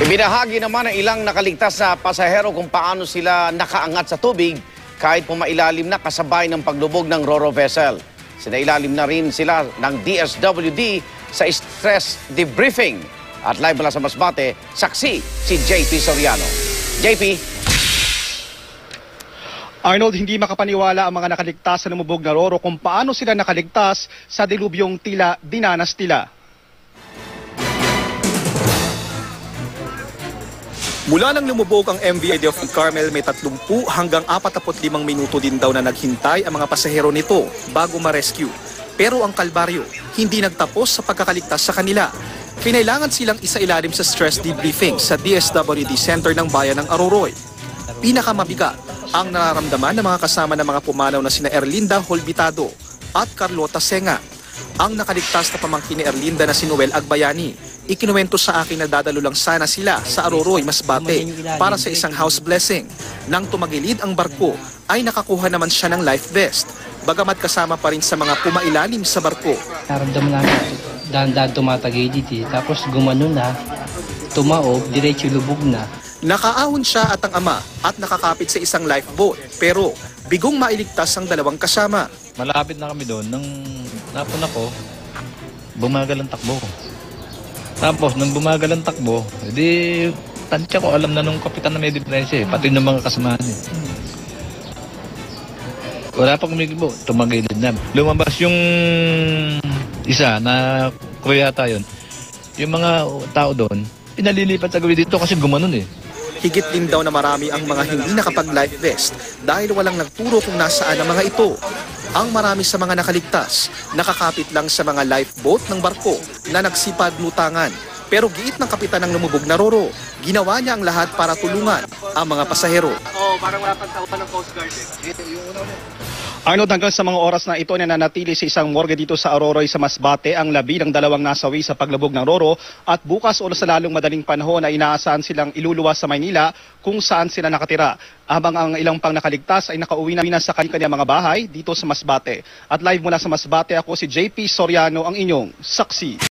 Ibinahagi naman ng ilang nakaligtas na pasahero kung paano sila nakaangat sa tubig kahit pumailalim na kasabay ng paglubog ng Ro-Ro vessel. Sinailalim na rin sila ng DSWD sa stress debriefing. At live mula sa Masbate, saksi si JP Soriano. JP? Arnold, hindi makapaniwala ang mga nakaligtas sa lumubog na Ro-Ro kung paano sila nakaligtas sa dilubyong tila dinanas nila. Mula nang lumubog ang MV Idea of Carmel, may 30 hanggang 45 minuto din daw na naghintay ang mga pasahero nito bago ma-rescue. Pero ang kalbaryo hindi nagtapos sa pagkakaligtas sa kanila. Kinailangan silang isailalim sa stress debriefing sa DSWD Center ng Bayan ng Aroroy. Pinakamabigat ang nararamdaman ng mga kasama ng mga pumanaw na sina Erlinda Holbitado at Carlota Senga. Ang nakaligtas na pamangkin ni Erlinda na si Noel Agbayani, ikinuwento sa akin na dadalo lang sana sila sa Aroroy, Masbate para sa isang house blessing. Nang tumagilid ang barko, ay nakakuha naman siya ng life vest. Bagamat kasama pa rin sa mga pumailalim sa barko. Naramdaman namin dahan-dahan tumatagilid tapos gumano na, tumaob, diretso lubog na. Nakaahon siya at ang ama at nakakapit sa isang lifeboat. Pero bigong mailigtas ang dalawang kasama. Malapit na kami doon. Nang napuna ko, bumagal ang takbo. Tapos, nang bumagal ang takbo, edi tansya ko, alam na nung kapitan na may diferensya pati ng mga kasamahan Wala pa kumikibo, tumagilid na. Lumabas yung isa na kuyata yun. Yung mga tao doon, pinalilipat sa gawin dito kasi gumanon Higit din daw na marami ang mga hindi nakapag-life vest dahil walang nagturo kung nasaan ang mga ito. Ang marami sa mga nakaligtas, nakakapit lang sa mga lifeboat ng barko na nagsipaglutangan. Pero giit ng kapitan ng lumubog na Ro-Ro, ginawa niya ang lahat para tulungan ang mga pasahero. Parang wala pang tauhan ng Coast Guard Arnold, hanggang sa mga oras na ito nananatili sa isang morgue dito sa Aroroy sa Masbate ang labi ng dalawang nasawi sa paglubog ng Ro-Ro at bukas o sa lalong madaling panahon ay inaasahan silang iluluwas sa Maynila kung saan sila nakatira. Habang ang ilang pang nakaligtas ay nakauwi na sa kanilang mga bahay dito sa Masbate. At live mula sa Masbate, ako si JP Soriano, ang inyong saksi.